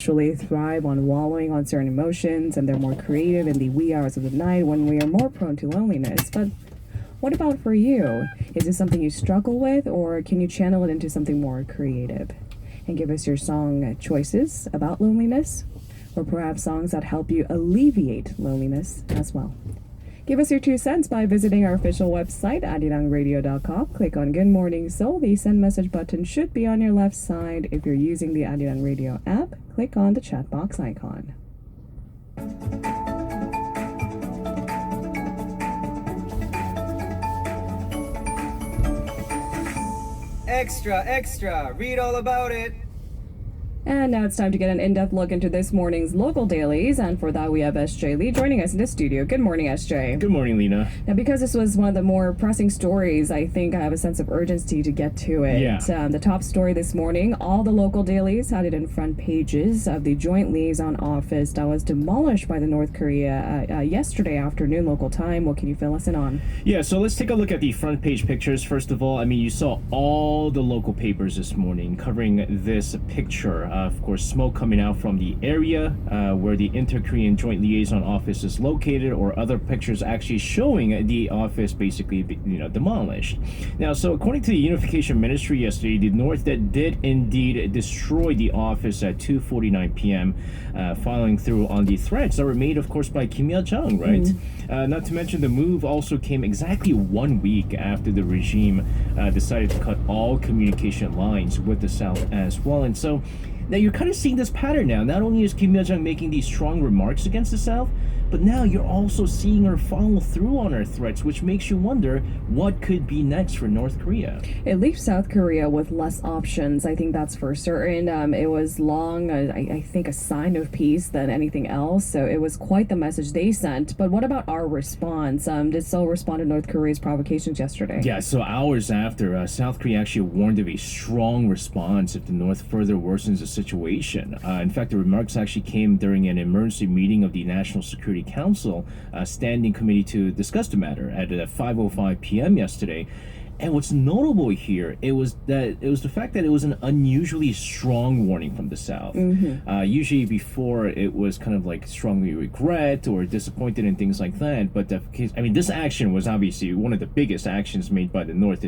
Actually thrive on wallowing on certain emotions, and they're more creative in the wee hours of the night when we are more prone to loneliness. But what about for you? Is this something you struggle with, or can you channel it into something more creative? And give us your song choices about loneliness, or perhaps songs that help you alleviate loneliness as well. Give us your 2 cents by visiting our official website, adirangradio.com. Click on Good Morning Seoul. The send message button should be on your left side. If you're using the Arirang Radio app, click on the chat box icon. Extra, extra, read all about it. And now it's time to get an in-depth look into this morning's local dailies. And for that, we have SJ Lee joining us in the studio. Good morning, SJ. Good morning, Lena. Now, because this was one of the more pressing stories, I think I have a sense of urgency to get to it. Yeah. The top story this morning, all the local dailies had it in front pages of the Joint Liaison Office that was demolished by the North Korea yesterday afternoon local time. What can you fill us in on? Yeah, so let's take a look at the front page pictures. First of all, I mean, you saw all the local papers this morning covering this picture. Of course, smoke coming out from the area where the Inter-Korean Joint Liaison Office is located, or other pictures actually showing the office basically, demolished. Now, so according to the Unification Ministry yesterday, the North did indeed destroy the office at 2:49 p.m., following through on the threats that were made, of course, by Kim Yo-jong, right? Not to mention, the move also came exactly 1 week after the regime decided to cut all communication lines with the South as well. And so now you're kind of seeing this pattern now. Not only is Kim Yo-jong making these strong remarks against the South, but now you're also seeing her follow through on her threats, which makes you wonder what could be next for North Korea. It leaves South Korea with less options. I think that's for certain. It was long, I think, a sign of peace than anything else. So it was quite the message they sent. But what about our response? Did Seoul respond to North Korea's provocations yesterday? Yeah, so hours after, South Korea actually warned of a strong response if the North further worsens the situation. In fact, the remarks actually came during an emergency meeting of the National Security Council Standing Committee to discuss the matter at 5:05 p.m. yesterday. And what's notable here, it was the fact that it was an unusually strong warning from the South. Usually before, it was kind of like strongly regret or disappointed and things like that. But this action was obviously one of the biggest actions made by the North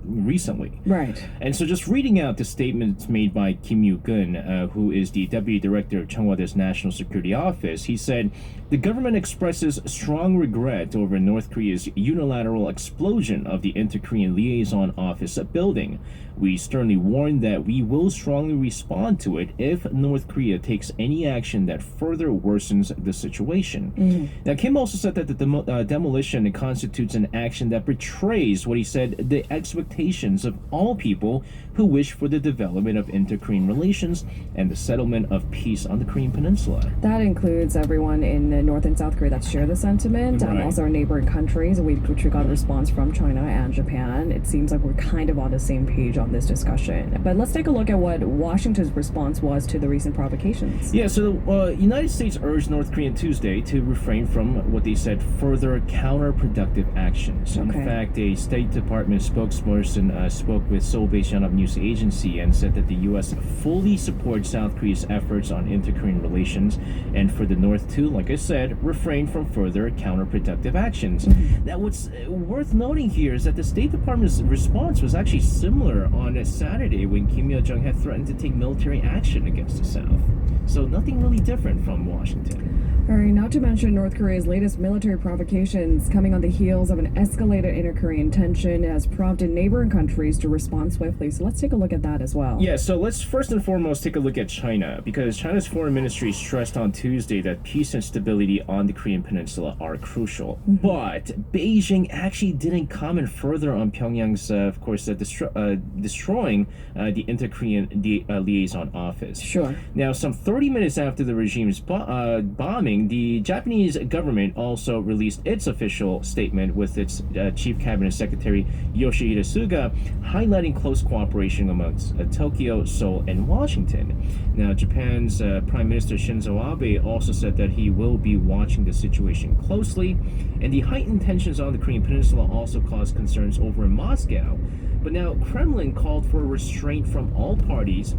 recently. Right. And so just reading out the statements made by Kim Yoo-gun, who is the Deputy Director of Chung Hwa-dae's National Security Office, he said, "The government expresses strong regret over North Korea's unilateral explosion of the Inter-Korean Liaison Office building. We sternly warn that we will strongly respond to it if North Korea takes any action that further worsens the situation." Now, Kim also said that the demolition constitutes an action that betrays what he said the expectations of all people who wish for the development of inter-Korean relations and the settlement of peace on the Korean Peninsula. That includes everyone in North and South Korea that share the sentiment, Right. also our neighboring countries, which we got a response from China and Japan. It seems like we're kind of on the same page on this discussion. But let's take a look at what Washington's response was to the recent provocations. Yeah, so the United States urged North Korea on Tuesday to refrain from what they said further counterproductive actions. In Okay. fact, a State Department spokesperson spoke with Seoul-based Yonhap News Agency and said that the U.S. fully supports South Korea's efforts on inter-Korean relations, and for the North to, like I said, refrain from further counterproductive actions. Now, what's worth noting here is that the State Department's response was actually similar on a Saturday when Kim Yo-jong had threatened to take military action against the South. So nothing really different from Washington. All right, not to mention North Korea's latest military provocations coming on the heels of an escalated inter-Korean tension has prompted neighboring countries to respond swiftly. So let's take a look at that as well. Yeah, so let's first and foremost take a look at China, because China's foreign ministry stressed on Tuesday that peace and stability on the Korean Peninsula are crucial. But Beijing actually didn't comment further on Pyongyang's, of course, destroying the Inter-Korean Liaison Office. Sure. Now, some 30 minutes after the regime's bombing, the Japanese government also released its official statement with its Chief Cabinet Secretary Yoshihide Suga, highlighting close cooperation amongst Tokyo, Seoul, and Washington. Now, Japan's Prime Minister Shinzo Abe also said that he will be watching the situation closely, and the heightened tensions on the Korean Peninsula also caused concerns over Moscow, But now Kremlin called for restraint from all parties,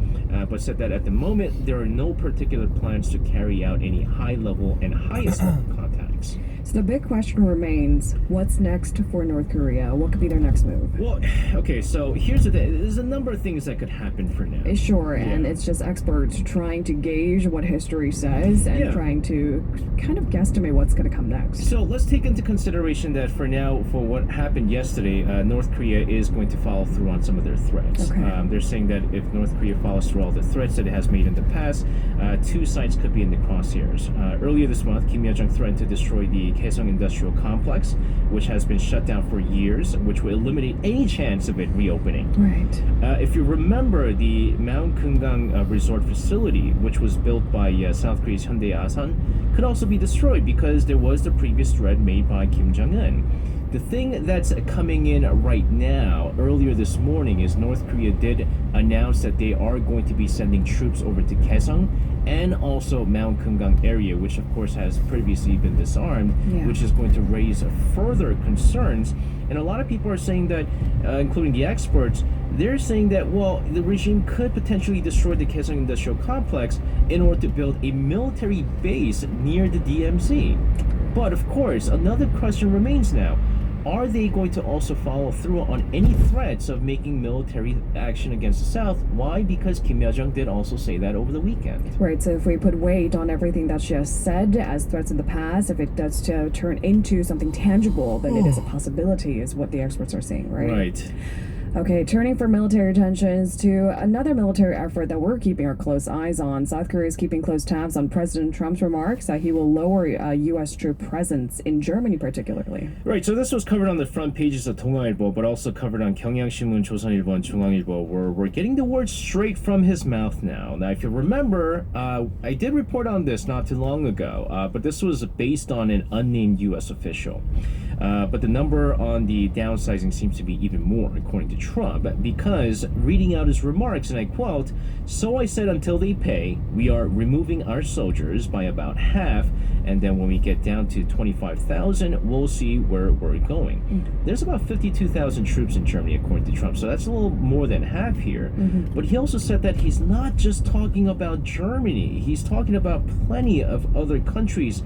but said that at the moment there are no particular plans to carry out any high-level and highest-level contacts. So the big question remains, what's next for North Korea? What could be their next move? Well, okay, so here's the thing. There's a number of things that could happen for now. Sure, and Yeah. it's just experts trying to gauge what history says and Yeah. trying to kind of guesstimate what's going to come next. So let's take into consideration that for now, for what happened yesterday, North Korea is going to follow through on some of their threats. Okay. They're saying that if North Korea follows through all the threats that it has made in the past, two sites could be in the crosshairs. Earlier this month, Kim Yo-jong threatened to destroy the Kaesong Industrial Complex, which has been shut down for years, which will eliminate any chance of it reopening. Right. If you remember, the Mount Kumgang resort facility, which was built by South Korea's Hyundai Asan, could also be destroyed because there was the previous threat made by Kim Jong-un. The thing that's coming in right now, earlier this morning, is North Korea did announce that they are going to be sending troops over to Kaesong and also Mount Kumgang area, which of course has previously been disarmed, Yeah. which is going to raise further concerns. And a lot of people are saying that, including the experts, they're saying that, well, the regime could potentially destroy the Kaesong Industrial Complex in order to build a military base near the DMZ. But of course, another question remains now. Are they going to also follow through on any threats of making military action against the South? Why? Because Kim Yo-jong did also say that over the weekend. Right, so if we put weight on everything that she has said as threats in the past, if it does turn into something tangible, then it is a possibility, is what the experts are saying, right? Right. Okay, turning from military tensions to another military effort that we're keeping our close eyes on. South Korea is keeping close tabs on President Trump's remarks that he will lower U.S. troop presence in Germany, particularly. Right, so this was covered on the front pages of 동아일보, but also covered on 경향신문, 조선일보, and 중앙일보, where we're getting the words straight from his mouth now. Now, if you remember, I did report on this not too long ago, but this was based on an unnamed U.S. official. But the number on the downsizing seems to be even more, according to Trump, because reading out his remarks, and I quote, "So I said until they pay, we are removing our soldiers by about half, and then when we get down to 25,000, we'll see where we're going." There's about 52,000 troops in Germany, according to Trump, so that's a little more than half here. But he also said that he's not just talking about Germany, he's talking about plenty of other countries,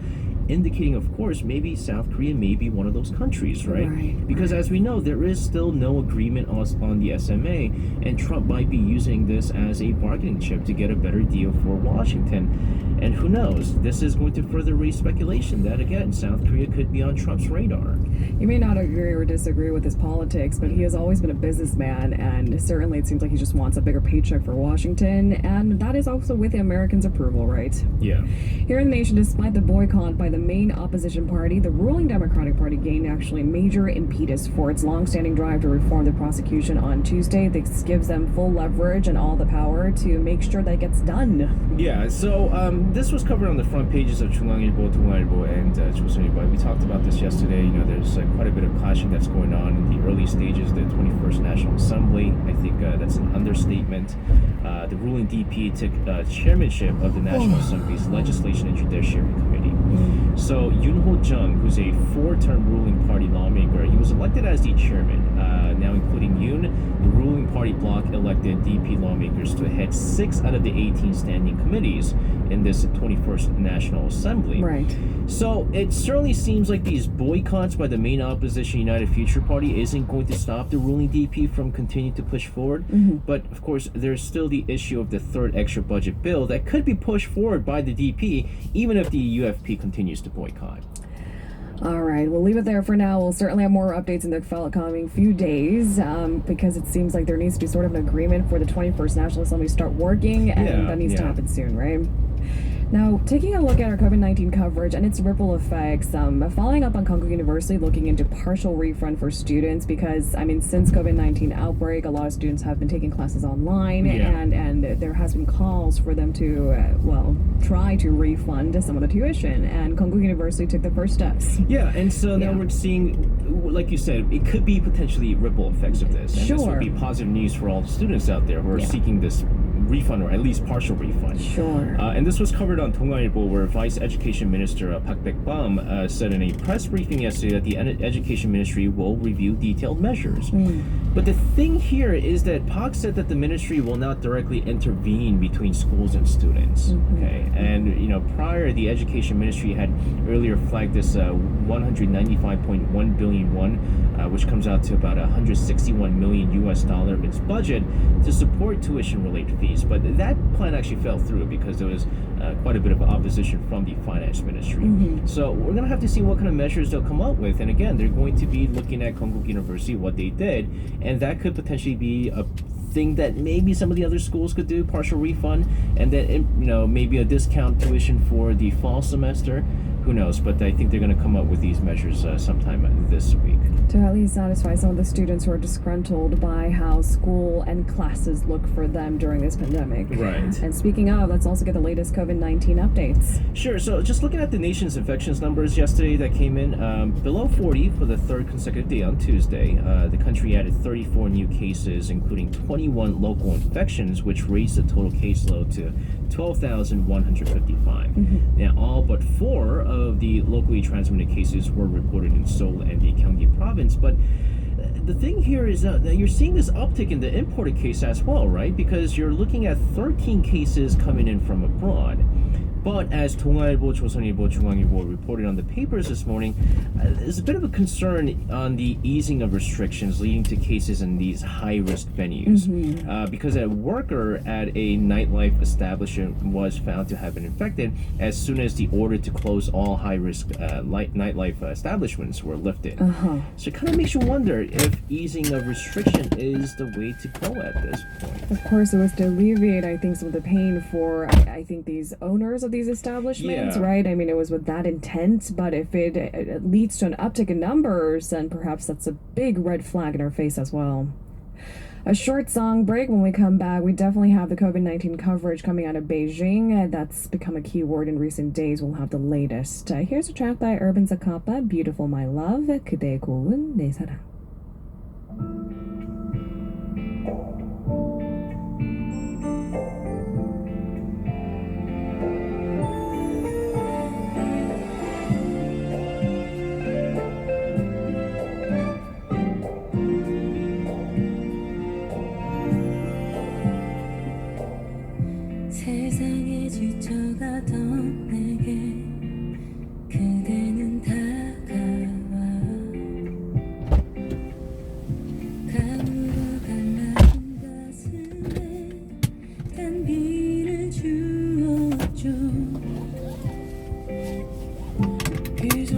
indicating, of course, maybe South Korea may be one of those countries, right? Because as we know, there is still no agreement on the SMA, and Trump might be using this as a bargaining chip to get a better deal for Washington. And who knows, this is going to further raise speculation that, again, South Korea could be on Trump's radar. You may not agree or disagree with his politics, but he has always been a businessman, and certainly it seems like he just wants a bigger paycheck for Washington, and that is also with the Americans' approval, right? Yeah. Here in the nation, despite the boycott by the main opposition party, the ruling Democratic Party gained actually major impetus for its long-standing drive to reform the prosecution on Tuesday. This gives them full leverage and all the power to make sure that it gets done. Yeah, so this was covered on the front pages of 중앙일보, 동아일보, and 조선일보. We talked about this yesterday. You know, there's quite a bit of clashing that's going on in the early stages of the 21st National Assembly. I think that's an understatement. The ruling DP took chairmanship of the National Assembly's Legislation and Judiciary Committee. So Yoon Ho-jung, who's a four-term ruling party lawmaker, he was elected as the chairman. Now, including Yoon, the ruling party bloc elected DP lawmakers to head 6 out of the 18 standing committees in this 21st National Assembly. Right. So it certainly seems like these boycotts by the main opposition United Future Party isn't going to stop the ruling DP from continuing to push forward. But of course, there's still the issue of the third extra budget bill that could be pushed forward by the DP, even if the UFP continues to boycott. All right, we'll leave it there for now. We'll certainly have more updates in the coming few days because it seems like there needs to be sort of an agreement for the 21st National Assembly to start working, and that needs to happen soon, right? Now, taking a look at our COVID-19 coverage and its ripple effects, following up on Konkuk University looking into partial refund for students because, I mean, since COVID-19 outbreak, a lot of students have been taking classes online and there has been calls for them to, try to refund some of the tuition, and Konkuk University took the first steps. Yeah, and so now we're seeing, like you said, it could be potentially ripple effects of this. And this would be positive news for all the students out there who are seeking this refund or at least partial refund. Sure. And this was covered on 동아일보, where Vice Education Minister Park Baek-bum said in a press briefing yesterday that the Education Ministry will review detailed measures. But the thing here is that Park said that the ministry will not directly intervene between schools and students. Okay, and prior, the Education Ministry had earlier flagged this 195.1 billion won, which comes out to about 161 million US dollar of its budget to support tuition-related fees. But that plan actually fell through because there was quite a bit of opposition from the Finance Ministry. So we're going to have to see what kind of measures they'll come up with. And again, they're going to be looking at Konkuk University, what they did, and that could potentially be a thing that maybe some of the other schools could do, partial refund, and then maybe a discount tuition for the fall semester. Who knows? But I think they're going to come up with these measures sometime this week. To at least satisfy some of the students who are disgruntled by how school and classes look for them during this pandemic. Right. And speaking of, let's also get the latest COVID-19 updates. Sure. So just looking at the nation's infections numbers yesterday that came in below 40 for the third consecutive day on Tuesday. The country added 34 new cases, including 21 local infections, which raised the total caseload to 12,155. Now, all but 4 of the locally transmitted cases were reported in Seoul and the Gyeonggi province. But the thing here is that you're seeing this uptick in the imported case as well, right? Because you're looking at 13 cases coming in from abroad. But as 동아일보, 조선일보, 중앙일보 reported on the papers this morning, there's a bit of a concern on the easing of restrictions leading to cases in these high-risk venues. Because a worker at a nightlife establishment was found to have been infected as soon as the order to close all high-risk nightlife establishments were lifted. So it kind of makes you wonder if easing of restriction is the way to go at this point. Of course, it was to alleviate, I think, some of the pain for, I think, these owners of these establishments, Yeah. right? I mean, it was with that intent, but if it leads to an uptick in numbers, then perhaps that's a big red flag in our face as well. A short song break. When we come back, we definitely have the COVID-19 coverage coming out of Beijing. That's become a key word in recent days. We'll have the latest. Here's a track by Urban Zacapa, Beautiful My Love, 그대의 고운 내 사랑. 세상에 지쳐가던 내게 그대는 다가와 감으로 갈라진 가슴에 단비를 주었죠. 그저